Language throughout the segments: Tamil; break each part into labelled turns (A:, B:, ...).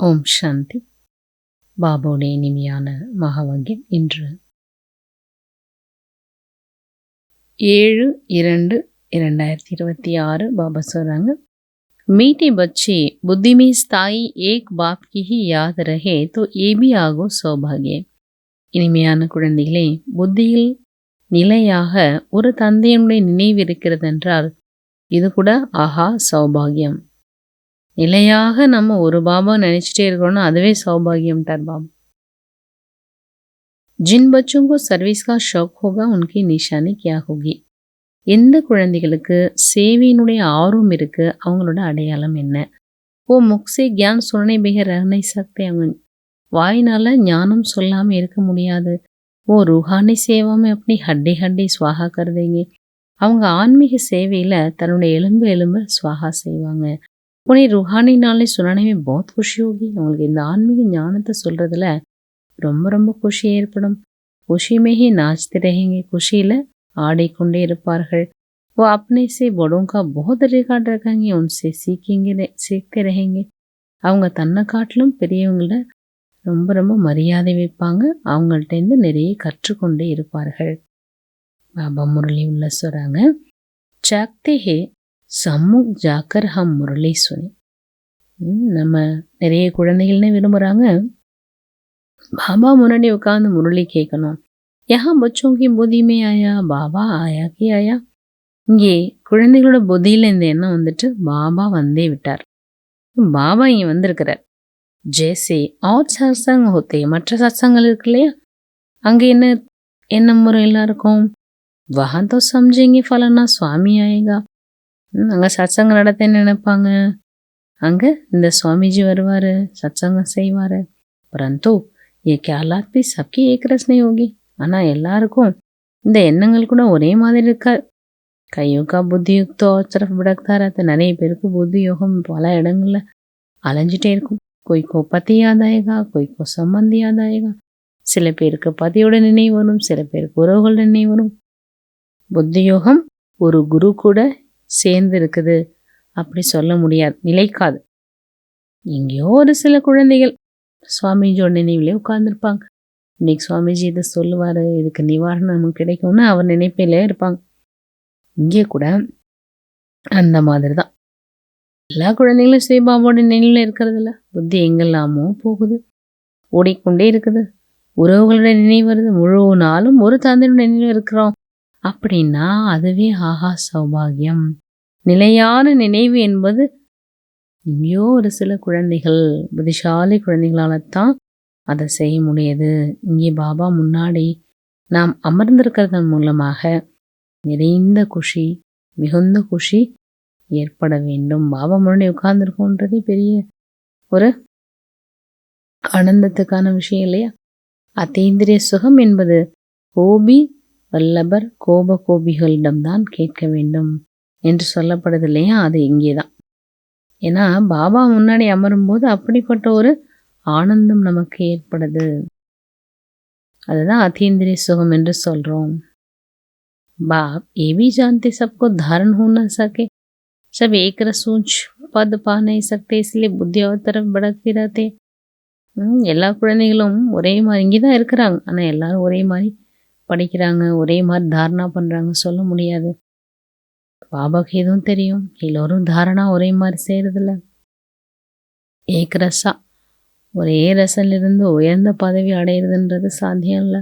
A: ஓம் சாந்தி. பாபாவுடைய இனிமையான மகாவாக்கியம். இன்று 7/2/2026 பாபா சொல்றாங்க, मीठे बच्चे बुद्धि में स्थायी एक बाप की ही याद रहे तो ये भी आगो सौभाग्य. இனிமையான குழந்தைகளே, புத்தியில் நிலையாக ஒரு தந்தையினுடைய நினைவு இருக்கிறது என்றால் இது கூட ஆஹா சௌபாகியம். நிலையாக நம்ம ஒரு பாபா நினைச்சிட்டே இருக்கோம்னா அதுவே சௌபாகியம்ட்டார் பாபா. जिन बच्चों को सर्विस का शौक होगा उनकी निशानी क्या होगी. எந்த குழந்தைகளுக்கு சேவையினுடைய ஆர்வம் இருக்கு அவங்களோட அடையாளம் என்ன? ஓ முக்ஸே கியான் சுனே பிகர் ரह नहीं सकते. அவங்க வாயினால ஞானம் சொல்லாம இருக்க முடியாது. ஓ रूहानी सेवा में अपनी हड्डी हड्डी स्वाहा कर देंगे. அவங்க ஆன்மீக சேவையில தன்னுடைய எலும்பு சுவாகா செய்வாங்க. உன்னை रूहानी नाले सुनाने में बहुत खुशी होगी. அவங்களுக்கு இந்த ஆன்மீக ஞானத்தை சொல்றதுல ரொம்ப ரொம்ப குஷி ஏற்படும். குஷிமே ही नाचते रहेंगे. குஷியில ஆடிக்கொண்டே இருப்பார்கள். वो अपने से बड़ों का बहुत रिकॉर्ड रखेंगे. उनसे सीखते रहेंगे. அவங்க தன்னை காட்டிலும் பெரியவங்கள ரொம்ப ரொம்ப மரியாதை வைப்பாங்க. அவங்கள்ட்டேருந்து நிறைய கற்றுக்கொண்டே இருப்பார்கள். பாபா முரளி உள்ள சொல்றாங்க, जागते हैं सम्मुख जाकर हम मुरली सुने. நம்ம நிறைய குழந்தைகள்னு விரும்புகிறாங்க பாபா முன்னாடி உட்காந்து முரளி கேட்கணும். யஹா பச்சோं की बुद्धि में आया பாபா ஆயா கி ஆயா. இங்கே குழந்தைகளோட புத்தியில் இந்த எண்ணம் வந்துட்டு பாபா வந்தே விட்டார். பாபா இங்கே வந்திருக்கிறார். ஜேசே और சத்சங் होते மற்ற சத்சங்கள் இருக்கு இல்லையா, அங்கே என்ன முறையெல்லாம் இருக்கும். वहाँ तो समझेंगे फलाना स्वामी आएगा. அங்கே சத்சங்கம் நடத்த என்ன நினைப்பாங்க, அங்கே இந்த சுவாமிஜி வருவார், சத்சங்கம் செய்வார். परंतु ये ख्यालात भी सबकी एक रस नहीं होगी. ஆனால் எல்லாருக்கும் இந்த எண்ணங்கள் கூட ஒரே மாதிரி இருக்காது. கையோகா புத்தி யுக்தோ तरफ भटकता रहता. நிறைய பேருக்கு புத்தி யோகம் பல இடங்கள்ல அலைஞ்சிட்டே இருக்கும். कोई को पति याद आएगा, कोई को संबंध याद आएगा. சில பேருக்கு பதியோட நினைவு வரும், சில பேருக்கு உறவுகள் நினைவு வரும். புத்தி யோகம் ஒரு குரு கூட சேர்ந்து இருக்குது அப்படி சொல்ல முடியாது, நிலைக்காது. எங்கேயோ ஒரு சில குழந்தைகள் சுவாமிஜியோட நினைவிலே உட்கார்ந்துருப்பாங்க. இன்னைக்கு சுவாமிஜி இதை சொல்லுவார், இதுக்கு நிவாரணம் நமக்கு கிடைக்கும்னு அவர் நினைப்பிலே இருப்பாங்க. இங்கே கூட அந்த மாதிரி தான் எல்லா குழந்தைகளும் சிவபாபாவோட நினைவில் இருக்கிறதில்ல. புத்தி எங்கெல்லாமோ போகுது, ஓடிக்கொண்டே இருக்குது. உறவுகளோட நினைவு வருது. முழு நாளும் ஒரு தந்தையோட நினைவு இருக்கிறோம் அப்படின்னா அதுவே ஆஹா சௌபாகியம். நிலையான நினைவு என்பது எங்கேயோ ஒரு சில குழந்தைகள், புத்திசாலி குழந்தைகளால தான் அதை செய்ய முடியுது. இங்கே பாபா முன்னாடி நாம் அமர்ந்திருக்கிறதன் மூலமாக நிறைந்த குஷி, மிகுந்த குஷி ஏற்பட வேண்டும். பாபா முன்னாடி உட்கார்ந்துருக்கோன்றதே பெரிய ஒரு ஆனந்தத்துக்கான விஷயம் இல்லையா. அத்தீந்திரிய சுகம் என்பது கோபி வல்லபர் கோப கோபிகளிடம்தான் கேட்க வேண்டும் என்று சொல்லப்படுது இல்லையா, அது இங்கே தான். ஏன்னா பாபா முன்னாடி அமரும்போது அப்படிப்பட்ட ஒரு ஆனந்தம் நமக்கு ஏற்படுது. அதுதான் அத்தீந்திரிய சுகம் என்று சொல்றோம். बाप ये भी जानते सबको धारण हो न सके, सब एक रस ऊंच पद पा नहीं सकते, इसलिए बुद्धि और तरफ भटकती रहते. எல்லா குழந்தைகளும் ஒரே மாதிரி இங்கே தான் இருக்கிறாங்க. ஆனால் எல்லாரும் ஒரே மாதிரி படிக்கிறாங்க, ஒரே மாதிரி தாரணா பண்ணுறாங்க சொல்ல முடியாது. பாபாக்கு எதுவும் தெரியும், எல்லோரும் தாரணா ஒரே மாதிரி செய்கிறதில்ல. ஏக் ரசா ஒரே ரசலிருந்து உயர்ந்த பதவி அடையிறதுன்றது சாத்தியம் இல்லை.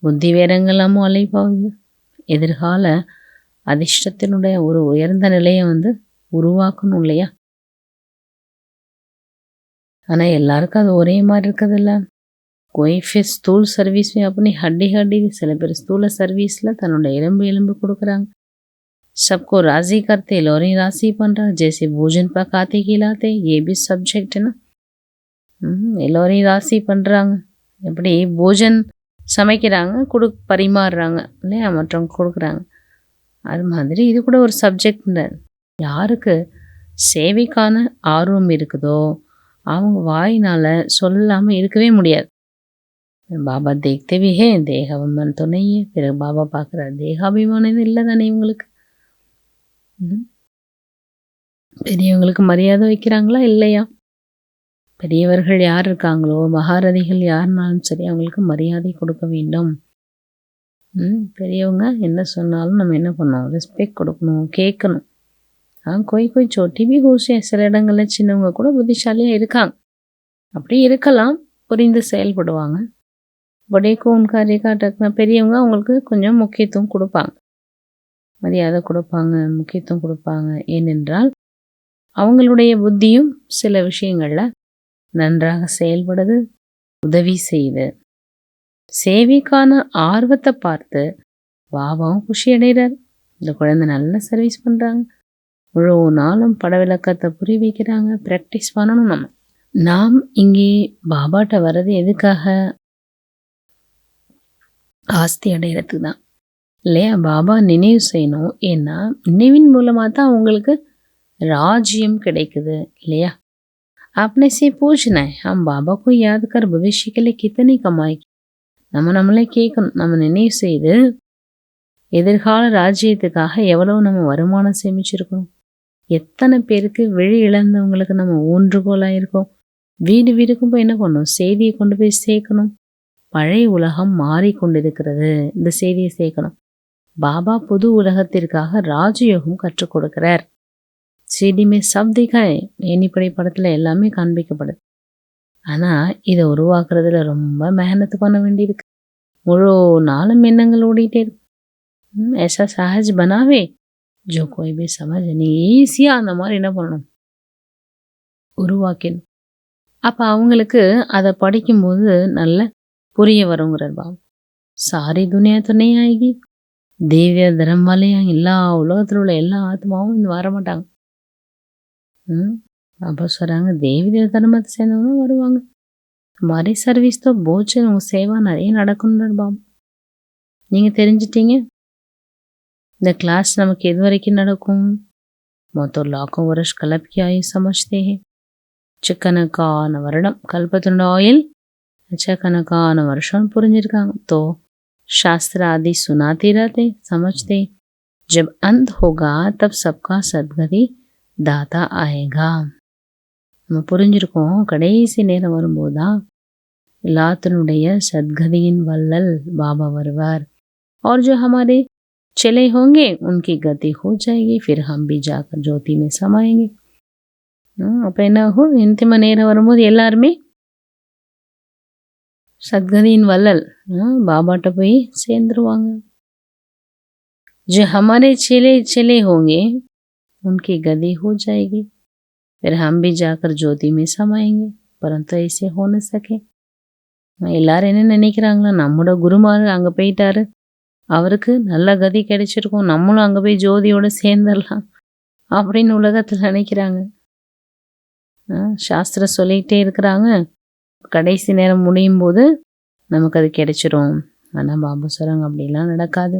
A: புத்தி வேறங்கெல்லாமும் அலைப்பாகுது. எதிர்கால அதிர்ஷ்டத்தினுடைய ஒரு உயர்ந்த நிலையை உருவாக்கணும் இல்லையா. ஆனால் எல்லாருக்கும் அது ஒரே மாதிரி இருக்கிறதில்ல. कोई फिर स्थूल सर्विस में अपनी हड्डी சில பேர் ஸ்தூல சர்வீஸில் தன்னோட எலும்பு கொடுக்குறாங்க. सबको राजी करते, எல்லோரையும் ராசி பண்ணுறாங்க. जैसे भोजन पकाते खिलाते, ये भी सब्जेक्ट है ना. எல்லோரையும் ராசி பண்ணுறாங்க. எப்படி போஜன் சமைக்கிறாங்க, பரிமாறுறாங்க இல்லையா, மற்றவங்க கொடுக்குறாங்க. அது மாதிரி இது கூட ஒரு சப்ஜெக்ட். யாருக்கு சேவைக்கான ஆர்வம் இருக்குதோ அவங்க வாயினால் சொல்லாமல் இருக்கவே முடியாது. பாபா தேக்தே भी है, தேகாபிமானம் तो नहीं है. பிறகு பாபா பார்க்குறாரு, தேகாபிமானம் இல்லை தானே இவங்களுக்கு. பெரியவங்களுக்கு மரியாதை வைக்கிறாங்களா இல்லையா? பெரியவர்கள் யார் இருக்காங்களோ, மகாரதிகள் யாருனாலும் சரி அவங்களுக்கு மரியாதை கொடுக்க வேண்டும். பெரியவங்க என்ன சொன்னாலும் நம்ம என்ன பண்ணணும், ரெஸ்பெக்ட் கொடுக்கணும், கேட்கணும். कोई कोई छोटी भी होश है. சில இடங்களில் சின்னவங்க கூட புத்திசாலியாக இருக்காங்க. அப்படி இருக்கலாம், புரிந்து செயல்படுவாங்க. படேக்கு உன்காரிய காட்டக்குனா பெரியவங்க அவங்களுக்கு கொஞ்சம் முக்கியத்துவம் கொடுப்பாங்க, மரியாதை கொடுப்பாங்க, முக்கியத்துவம் கொடுப்பாங்க. ஏனென்றால் அவங்களுடைய புத்தியும் சில விஷயங்களில் நன்றாக செயல்படுது, உதவி செய்யுது. சேவைக்கான ஆர்வத்தை பார்த்து பாபாவும் குஷி அடைகிறார். இந்த குழந்தை நல்ல சர்வீஸ் பண்ணுறாங்க, முழு நாளும் பட விளக்கத்தை புரிய வைக்கிறாங்க. ப்ராக்டிஸ் பண்ணணும். நாம் இங்கே பாபாட்ட வர்றது எதுக்காக? ஆஸ்தி அடைகிறதுக்கு தான் இல்லையா? பாபா நினைவு செய்யணும். ஏன்னா நினைவின் மூலமாக தான் அவங்களுக்கு ராஜ்யம் கிடைக்குது இல்லையா? आपने से पूछना है, हम बाबा को याद कर भविष्य के लिए कितनी कमाई. நம்ம நம்மளே கேட்கணும். நம்ம நினைவு செய்து எதிர்கால ராஜ்யத்துக்காக எவ்வளவு நம்ம வருமானம் சேமிச்சிருக்கணும், எத்தனை பேருக்கு விழி இழந்தவங்களுக்கு நம்ம ஊன்றுகோலாக இருக்கோம். வீடு வீடுக்கும் போய் என்ன பண்ணணும், செய்தியை கொண்டு போய் சேர்க்கணும். பழைய உலகம் மாறிக்கொண்டிருக்கிறது, இந்த செய்தியை சேர்க்கணும். பாபா புது உலகத்திற்காக ராஜயோகம் கற்றுக் கொடுக்கிறார். செடிமே சப்திகாய் ஏனிப்படை படத்தில் எல்லாமே காண்பிக்கப்படுது. ஆனால் இதை உருவாக்குறதுல ரொம்ப மெஹனத்து பண்ண வேண்டியிருக்கு. முழு நாளும் எண்ணங்கள் ஓடிட்டே இருக்கு. ऐसा सहज बनावे जो कोई भी समझ नहीं. ஈஸியாக அந்த மாதிரி என்ன பண்ணணும், உருவாக்கணும். அப்போ அவங்களுக்கு அதை படிக்கும்போது நல்ல புரிய வருங்கிறார் பாபா. சாரி துனியா துணை ஆகி தேவிய தரம் வாலையும் எல்லா உலகத்தில் உள்ள எல்லா ஆத்மாவும் இந்த வரமாட்டாங்க. அப்போ சொல்கிறாங்க தேவி தேவ தர்மத்தை சேர்ந்தவங்க தான் வருவாங்க. மாதிரி சர்வீஸ் தான் போச்சு, உங்கள் சேவா நிறைய நடக்கணுன்றார் பாபா. நீங்கள் தெரிஞ்சிட்டீங்க இந்த கிளாஸ் நமக்கு எது வரைக்கும் நடக்கும். மொத்தம் லாக்கம் வருஷ கலப்பிக்கு ஆயு சமஜ்தே. லட்சக்கணக்கான வருடம், கல்பத்தோட ஆயில் லட்சக்கணக்கான வருஷம் புரிஞ்சிருக்காங்க. तो शास्त्र आदि सुनाते रहते, समझते. जब अंत होगा तब सबका सद्गति दाता आएगा. நம்ம புரிஞ்சிருக்கோம், கடைசி நேரம் வரும்போது தான் எல்லாத்தினுடைய சத்கதியின் வள்ளல் பாபா வருவார். और जो हमारे चले होंगे उनकी गति हो जाएगी, फिर हम भी जाकर ज्योति में समाएंगे. அப்போ என்ன ஆகும், இந்திம நேரம் வரும்போது எல்லாருமே சத்கதியின் வள்ளல் பாபாட்ட போய் சேர்ந்துருவாங்க. जो हमारे चले चले होंगे उनकी गति हो जाएगी, फिर हम भी जाकर ज्योति में समाएंगे. परंतु ऐसे हो न सके. எல்லாரும் என்ன நினைக்கிறாங்களா, நம்மளோட குருமார் அங்கே போயிட்டாரு, அவருக்கு நல்ல கதி கிடைச்சிருக்கும், நம்மளும் அங்கே போய் ஜோதியோடு சேர்ந்துடலாம் அப்படின்னு உலகத்தில் நினைக்கிறாங்க. சாஸ்திரம் சொல்லிகிட்டே இருக்கிறாங்க, கடைசி நேரம் முடியும் போது நமக்கு அது கிடைச்சிரும். ஆனால் பாபா சொல்கிறாங்க அப்படிலாம் நடக்காது.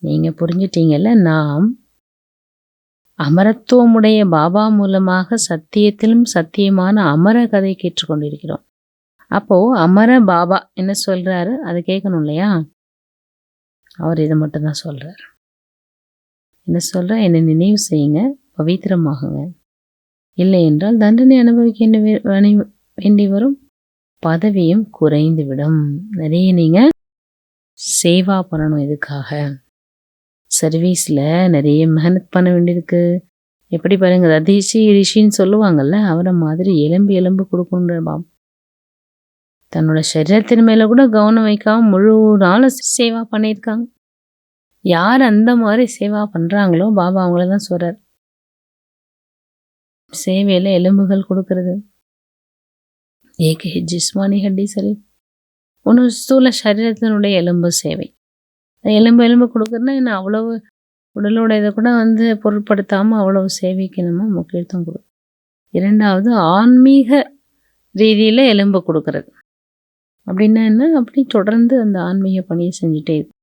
A: நீங்கள் புரிஞ்சிட்டீங்கல்ல, நாம் அமரத்துவமுடைய பாபா மூலமாக சத்தியத்திலும் சத்தியமான அமர கதை கேட்டுக்கொண்டிருக்கிறோம். அப்போது அமர பாபா என்ன சொல்கிறாரு அதை கேட்கணும் இல்லையா? அவர் இதை மட்டும்தான் சொல்கிறார். என்ன சொல்கிற, என்னை நினைவு செய்யுங்க, பவித்திரமாகுங்க, இல்லை என்றால் தண்டனை அனுபவிக்க வேண்டி வரும், பதவியும் குறைந்துவிடும். நிறைய நீங்கள் சேவா பண்ணணும். இதுக்காக சர்வீஸில் நிறைய மெஹனத் பண்ண வேண்டியிருக்கு. எப்படி பாருங்க, ரதிஷி ரிஷின்னு சொல்லுவாங்கள்ல, அவரை மாதிரி எலும்பு எலும்பு கொடுக்கணுன்ற பாபா தன்னோட சரீரத்தின் மேலே கூட கவனம் வைக்காம முழு நாளும் சேவா பண்ணியிருக்காங்க. யார் அந்த மாதிரி சேவா பண்ணுறாங்களோ பாபா அவங்கள தான் சொல்கிறார். சேவையில் எலும்புகள் கொடுக்கறது ஏக ஜிஸ்மானி ஹட்டி சரி, ஒன்று ஸ்தூல சரீரத்தினுடைய எலும்பு சேவை. எலும்பு கொடுக்குறதுனா என்ன, அவ்வளவு உடலோட இதை கூட பொருட்படுத்தாமல் அவ்வளவு சேவைக்கு நம்ம முக்கியத்துவம் கொடுக்கும். இரண்டாவது ஆன்மீக ரீதியில் எலும்பு கொடுக்கறது அப்படின்னா என்ன, அப்படி தொடர்ந்து அந்த ஆன்மீக பணியை செஞ்சுட்டே இருக்கு,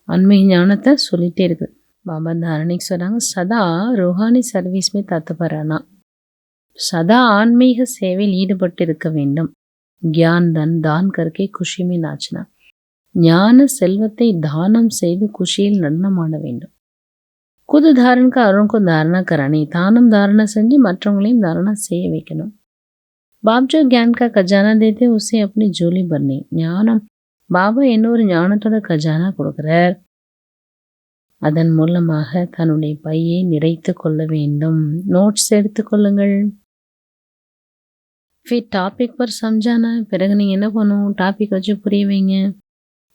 A: ஆன்மீக ஞானத்தை சொல்லிகிட்டே இருக்குது. பாபா தாரணிக்கு சொல்கிறாங்க, சதா ரோஹானி சர்வீஸ்மே தத்துப்பரானா, சதா ஆன்மீக சேவையில் ஈடுபட்டு இருக்க வேண்டும். கியான் தான் கற்கே குஷிமே நாச்சினா, ஞான செல்வத்தை தானம் செய்து குஷியில் நடனமாட வேண்டும். குது தாரனுக்கு அருணுக்கும் தாரணா கரணி, தானம் தாரணை செஞ்சு மற்றவங்களையும் தாரணா செய்ய வைக்கணும். बाप जो ज्ञान का खजाना देते उसे अपनी झोली भरनी. ஞானம் பாபா என்ன ஒரு ஞானத்தோட கஜானா கொடுக்கிறார். அதன் மூலமாக தன்னுடைய பையை நிறைத்து கொள்ள வேண்டும். நோட்ஸ் எடுத்துக்கொள்ளுங்கள். फिर टॉपिक पर समझाना. பிறகு நீங்க என்ன பண்ணணும், டாபிக் வச்சு புரிய வைங்க.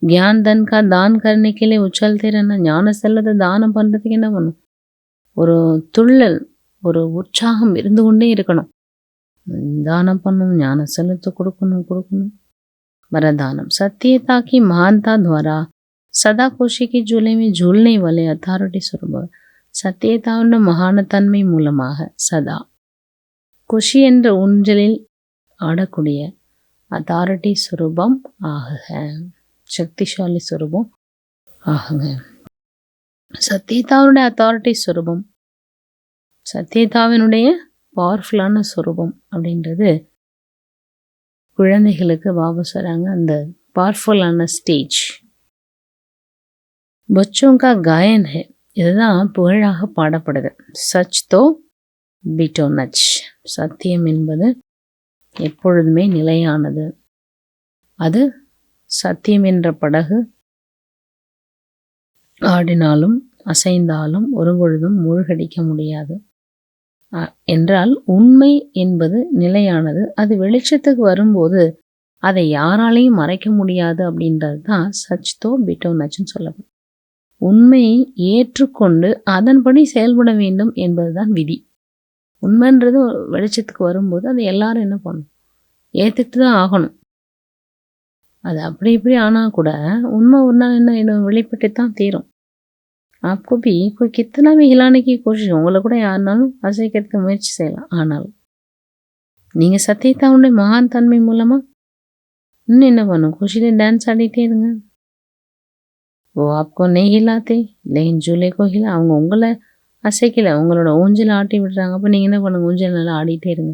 A: ज्ञान धन का दान करने के लिए उछलते रहना. ஞான செல்வத்தை தானம் பண்றதுக்கு என்ன பண்ணும், ஒரு துள்ளல், ஒரு உற்சாகம் இருந்து கொண்டே இருக்கணும். दानम पन्नु ज्ञान सलत कुड़कुनु वरदानम. सत्यता की महानता द्वारा सदा खुशी की झूले में झूलने वाले अथॉरिटी स्वरूप. சத்தியதாவுடைய மகானத்தன்மை மூலமாக சதா குஷி என்ற ஊஞ்சலில் ஆடக்கூடிய அத்தாரிட்டி சுரூபம் ஆகுக, சக்திசாலி சுரூபம் ஆகுங்க. சத்தியதாவுடைய அத்தாரிட்டி சுரூபம், சத்தியதாவினுடைய பவர்ஃபுல்லான சுரூபம் அப்படின்றது குழந்தைகளுக்கு பாபா சொல்கிறாங்க. அந்த பவர்ஃபுல்லான ஸ்டேஜ் பச்சோं का गायन है. இதுதான் புகழாக பாடப்படுது. சச் தோ பிட்டோ நச். சத்தியம் என்பது எப்பொழுதுமே நிலையானது. அது சத்தியம் என்ற படகு ஆடினாலும் அசைந்தாலும் ஒரு பொழுதும் மூழ்கடிக்க முடியாது. என்றால் உண்மை என்பது நிலையானது. அது வெளிச்சத்துக்கு வரும்போது அதை யாராலையும் மறைக்க முடியாது. அப்படின்றது தான் சச் தோ பிட்டோ நச்சுன்னு சொல்லப்படும். உண்மையை ஏற்றுக்கொண்டு அதன்படி செயல்பட வேண்டும் என்பதுதான் விதி. உண்மைன்றது வெளிச்சத்துக்கு வரும்போது அதை எல்லாரும் என்ன பண்ணணும், ஏற்றுக்கிட்டு தான் ஆகணும். அது அப்படி இப்படி ஆனால் கூட உண்மை ஒரு நாள் என்ன வெளிப்பட்டு தான் தீரும். आपको भी कोई कितना भी हिलाने की कोशिश, உங்களை கூட யாருனாலும் அசைக்கிறதுக்கு முயற்சி செய்யலாம். ஆனாலும் நீங்கள் சத்தியத்தாவுடைய மகான் தன்மை மூலமாக இன்னும் என்ன பண்ணும், குஷியில் டான்ஸ் ஆடிட்டே இருங்க. ஓ आपको नहीं हिलाते लेकिन झूले को हिला. அவங்க உங்களை அசைக்கலை, உங்களோட ஊஞ்சல் ஆட்டி விடுறாங்க. அப்போ நீங்கள் என்ன பண்ணுங்க, ஊஞ்சல் நல்லா ஆடிட்டே இருங்க.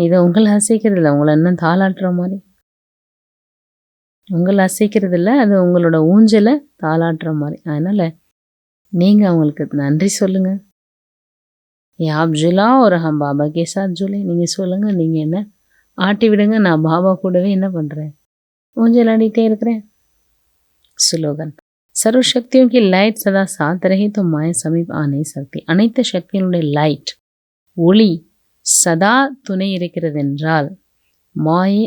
A: இதை உங்களை அசைக்கிறது இல்லை, உங்களை இன்னும் தாளாட்டுற மாதிரி. உங்களை அசைக்கிறது இல்லை, அது உங்களோட ஊஞ்சலை தாளாட்டுற மாதிரி. அதனால் நீங்கள் அவங்களுக்கு நன்றி சொல்லுங்கள். யாப் ஜுலா ஒரு ஹம் பாபா கே சாத் ஜூலே. நீங்கள் சொல்லுங்கள், நீங்கள் என்ன ஆட்டி விடுங்க, நான் பாபா கூடவே என்ன பண்ணுறேன், ஊஞ்சல் ஆடிட்டே இருக்கிறேன். ஸ்லோகன். சர்வசக்தியோं की लाइट सदा साथ रहे तो माया समीप आ नहीं सकती. அனைத்து சக்தியினுடைய லைட், ஒளி சதா துணை இருக்கிறது என்றால் மாயை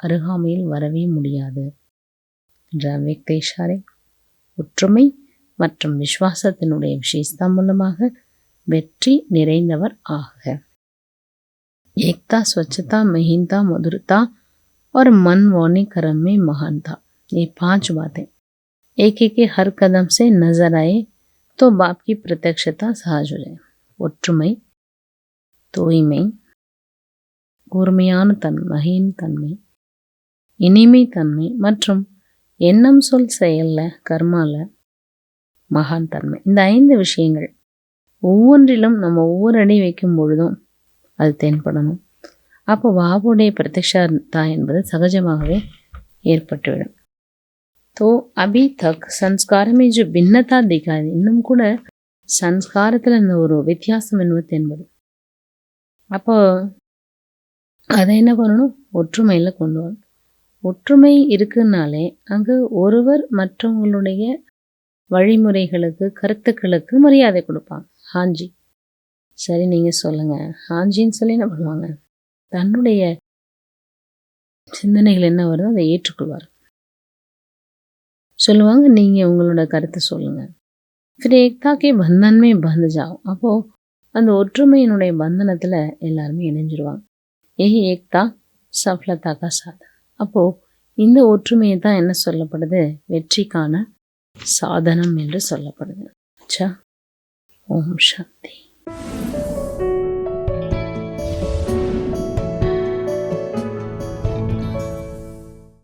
A: அருகாமையில் வரவே முடியாது. என்ற இஷாரை ஒற்றுமை மற்றும் விசுவாசத்தினுடைய விசேஷதா மூலமாக வெற்றி நிறைந்தவர் ஆக. ஏக்தா, स्वच्छता, महीनता, मधुरता और मन वाणी कर्म में महानता. ये 5 बातें एक एक के हर कदम से नजर आए तो बाप की प्रत्यक्षता सहज हो जाए. ஒற்றுமை, தூய்மை, கூர்மையான மகின் தன்மை, இனிமை தன்மை மற்றும் எண்ணம் சொல் செயல்ல கர்மால மகான் தன்மை. இந்த 5 விஷயங்கள் ஒவ்வொன்றிலும் நம்ம ஒவ்வொரு அடி வைக்கும் பொழுதும் அது தென்படணும். அப்போ பாபுடைய பிரத்யக்ஷதா என்பது சகஜமாகவே ஏற்பட்டுவிடும். तो अभी तक संस्कार में जो भिन्नता दिखाई, இன்னும் கூட சன்ஸ்காரத்தில் இந்த ஒரு வித்தியாசம் என்பது தென்படும். அப்போ அதை என்ன பண்ணணும், ஒற்றுமையில் கொண்டு வரணும். ஒற்றுமை இருக்குன்னாலே அங்கே ஒருவர் மற்றவங்களுடைய வழிமுறைகளுக்கு கருத்துக்களுக்கு மரியாதை கொடுப்பாங்க. ஹாஞ்சி, சரி நீங்கள் சொல்லுங்கள் ஹாஞ்சின்னு சொல்லி என்ன பண்ணுவாங்க, தன்னுடைய சிந்தனைகள் என்ன வருதோ அதை ஏற்றுக்கொள்வார். சொல்லுவாங்க, நீங்கள் உங்களோட கருத்தை சொல்லுங்கள். फिर एकता के बंधन में बंध जाओ. அப்போது அந்த ஒற்றுமையினுடைய பந்தனத்தில் எல்லாருமே இணைஞ்சிருவாங்க. यही एकता सफलता का साधन. அப்போது இந்த ஒற்றுமையை தான் என்ன சொல்லப்படுது, வெற்றிக்கான சாதனம் என்று சொல்லப்படுது. ஓம் சாந்தி.